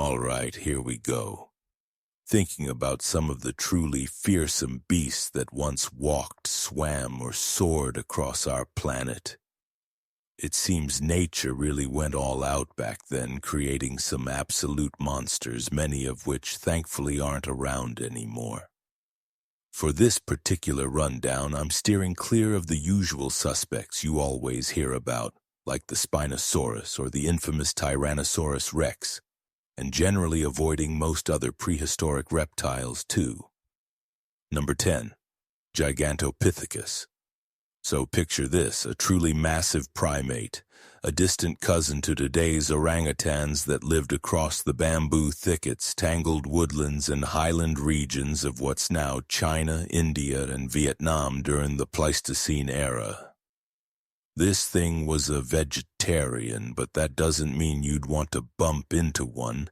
All right, here we go. Thinking about some of the truly fearsome beasts that once walked, swam, or soared across our planet. It seems nature really went all out back then, creating some absolute monsters, many of which thankfully aren't around anymore. For this particular rundown, I'm steering clear of the usual suspects you always hear about, like the Spinosaurus or the infamous Tyrannosaurus rex, and generally avoiding most other prehistoric reptiles too. Number 10. Gigantopithecus. So picture this, a truly massive primate, a distant cousin to today's orangutans that lived across the bamboo thickets, tangled woodlands, and highland regions of what's now China, India, and Vietnam during the Pleistocene era. This thing was a vegetarian, but that doesn't mean you'd want to bump into one.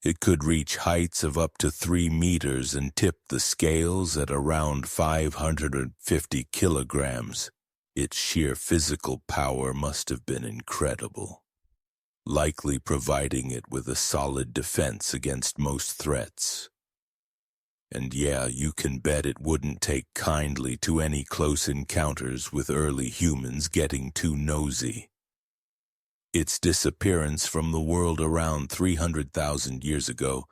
It could reach heights of up to 3 meters and tip the scales at around 550 kilograms. Its sheer physical power must have been incredible, likely providing it with a solid defense against most threats. And yeah, you can bet it wouldn't take kindly to any close encounters with early humans getting too nosy. Its disappearance from the world around 300,000 years ago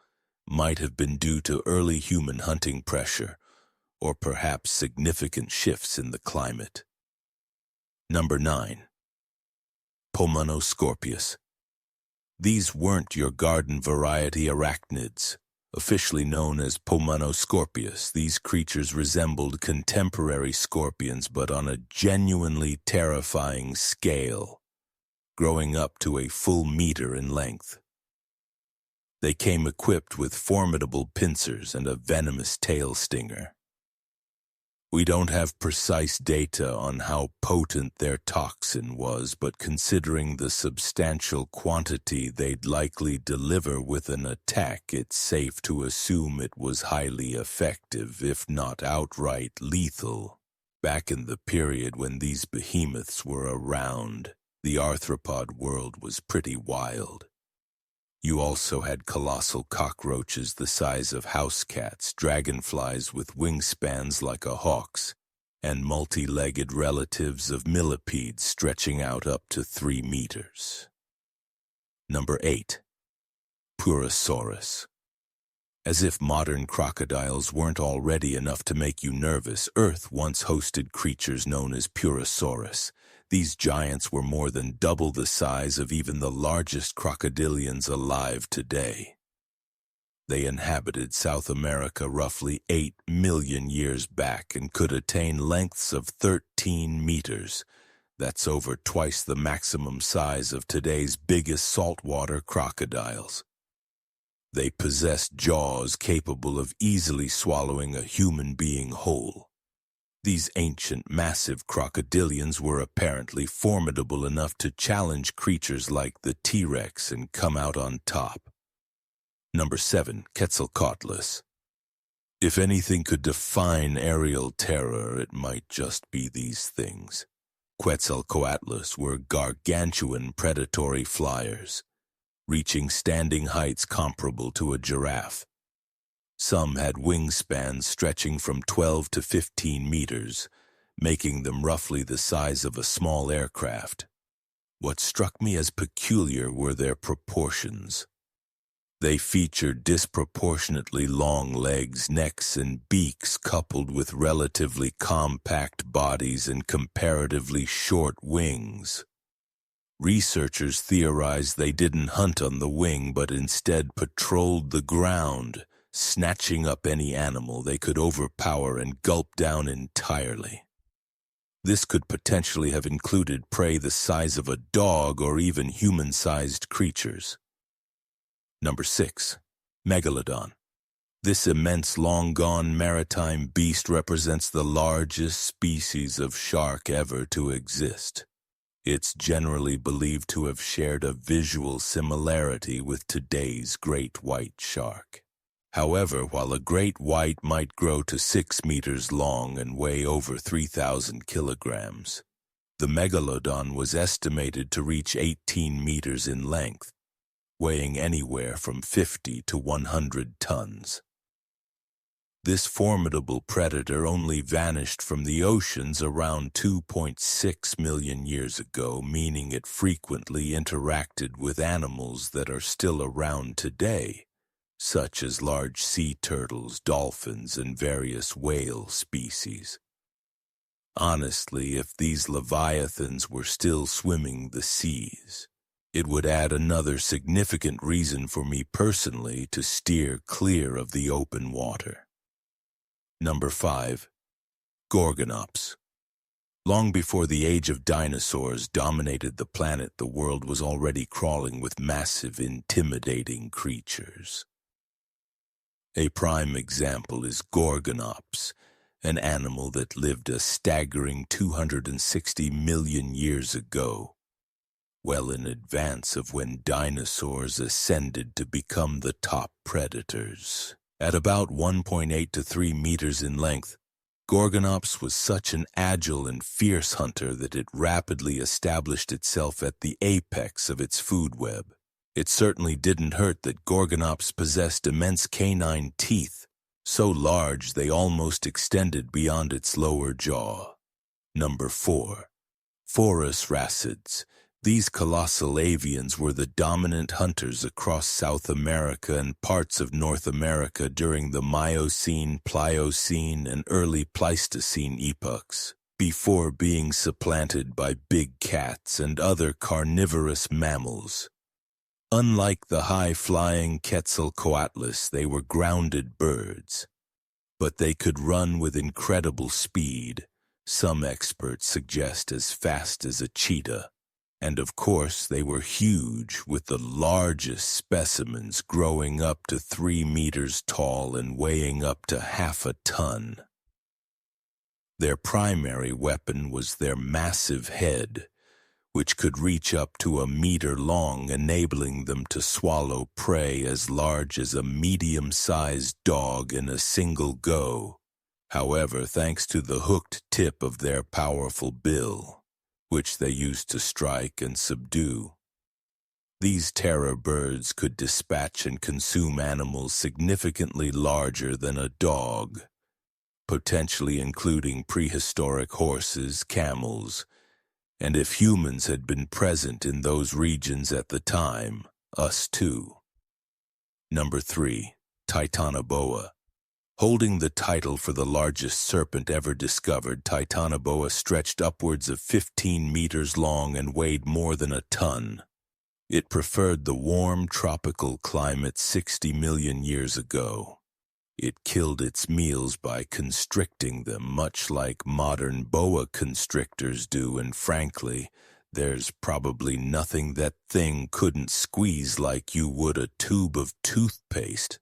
might have been due to early human hunting pressure, or perhaps significant shifts in the climate. Number 9. Pulmonoscorpius. These weren't your garden variety arachnids. Officially known as Pulmonoscorpius, these creatures resembled contemporary scorpions but on a genuinely terrifying scale, growing up to a full meter in length. They came equipped with formidable pincers and a venomous tail stinger. We don't have precise data on how potent their toxin was, but considering the substantial quantity they'd likely deliver with an attack, it's safe to assume it was highly effective, if not outright lethal. Back in the period when these behemoths were around, the arthropod world was pretty wild. You also had colossal cockroaches the size of house cats, dragonflies with wingspans like a hawk's, and multi-legged relatives of millipedes stretching out up to 3 meters. Number 8. Purosaurus. As if modern crocodiles weren't already enough to make you nervous, Earth once hosted creatures known as Purosaurus. These giants were more than double the size of even the largest crocodilians alive today. They inhabited South America roughly 8 million years back and could attain lengths of 13 meters. That's over twice the maximum size of today's biggest saltwater crocodiles. They possessed jaws capable of easily swallowing a human being whole. These ancient, massive crocodilians were apparently formidable enough to challenge creatures like the T-Rex and come out on top. Number 7. Quetzalcoatlus. If anything could define aerial terror, it might just be these things. Quetzalcoatlus were gargantuan predatory flyers, reaching standing heights comparable to a giraffe. Some had wingspans stretching from 12 to 15 meters, making them roughly the size of a small aircraft. What struck me as peculiar were their proportions. They featured disproportionately long legs, necks, and beaks coupled with relatively compact bodies and comparatively short wings. Researchers theorized they didn't hunt on the wing but instead patrolled the ground, snatching up any animal they could overpower and gulp down entirely. This could potentially have included prey the size of a dog or even human-sized creatures. Number 6. Megalodon. This immense, long-gone maritime beast represents the largest species of shark ever to exist. It's generally believed to have shared a visual similarity with today's great white shark. However, while a great white might grow to 6 meters long and weigh over 3,000 kilograms, the megalodon was estimated to reach 18 meters in length. weighing anywhere from 50 to 100 tons. This formidable predator only vanished from the oceans around 2.6 million years ago, meaning it frequently interacted with animals that are still around today, such as large sea turtles, dolphins, and various whale species. Honestly, if these leviathans were still swimming the seas, it would add another significant reason for me personally to steer clear of the open water. Number 5. Gorgonops. Long before the age of dinosaurs dominated the planet, the world was already crawling with massive, intimidating creatures. A prime example is Gorgonops, an animal that lived a staggering 260 million years ago, well in advance of when dinosaurs ascended to become the top predators. At about 1.8 to 3 meters in length, Gorgonops was such an agile and fierce hunter that it rapidly established itself at the apex of its food web. It certainly didn't hurt that Gorgonops possessed immense canine teeth, so large they almost extended beyond its lower jaw. Number 4. Phorusrhacids. These colossal avians were the dominant hunters across South America and parts of North America during the Miocene, Pliocene, and early Pleistocene epochs, before being supplanted by big cats and other carnivorous mammals. Unlike the high-flying Quetzalcoatlus, they were grounded birds, but they could run with incredible speed, some experts suggest as fast as a cheetah. And of course, they were huge, with the largest specimens growing up to 3 meters tall and weighing up to half a ton. Their primary weapon was their massive head, which could reach up to a meter long, enabling them to swallow prey as large as a medium-sized dog in a single go. However, thanks to the hooked tip of their powerful bill, which they used to strike and subdue, these terror birds could dispatch and consume animals significantly larger than a dog, potentially including prehistoric horses, camels, and if humans had been present in those regions at the time, us too. Number 3. Titanoboa. Holding the title for the largest serpent ever discovered, Titanoboa stretched upwards of 15 meters long and weighed more than a ton. It preferred the warm tropical climate 60 million years ago. It killed its meals by constricting them, much like modern boa constrictors do, and frankly, there's probably nothing that thing couldn't squeeze like you would a tube of toothpaste.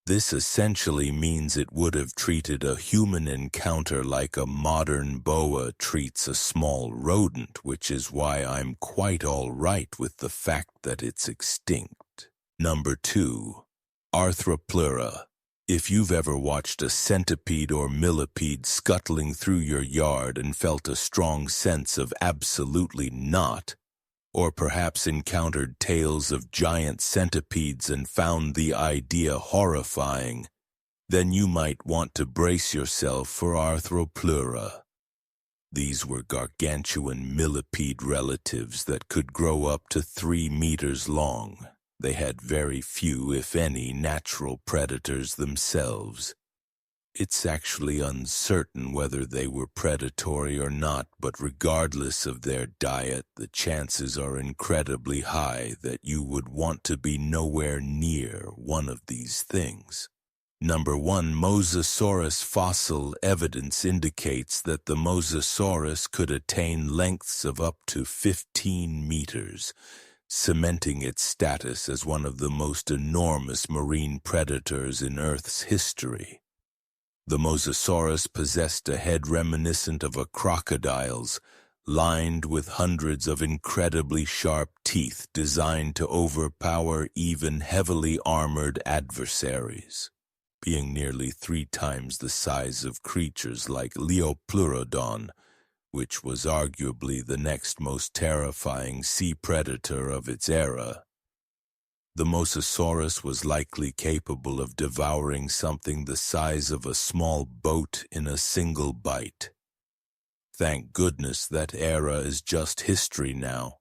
This essentially means it would have treated a human encounter like a modern boa treats a small rodent, which is why I'm quite all right with the fact that it's extinct. Number 2. Arthropleura. If you've ever watched a centipede or millipede scuttling through your yard and felt a strong sense of absolutely not, or perhaps encountered tales of giant centipedes and found the idea horrifying, then you might want to brace yourself for Arthropleura. These were gargantuan millipede relatives that could grow up to 3 meters long. They had very few, if any, natural predators themselves. It's actually uncertain whether they were predatory or not, but regardless of their diet, the chances are incredibly high that you would want to be nowhere near one of these things. Number 1. Mosasaurus. Fossil evidence indicates that the Mosasaurus could attain lengths of up to 15 meters, cementing its status as one of the most enormous marine predators in Earth's history. The Mosasaurus possessed a head reminiscent of a crocodile's, lined with hundreds of incredibly sharp teeth designed to overpower even heavily armored adversaries, being nearly 3 times the size of creatures like Liopleurodon, which was arguably the next most terrifying sea predator of its era. The Mosasaurus was likely capable of devouring something the size of a small boat in a single bite. Thank goodness that era is just history now.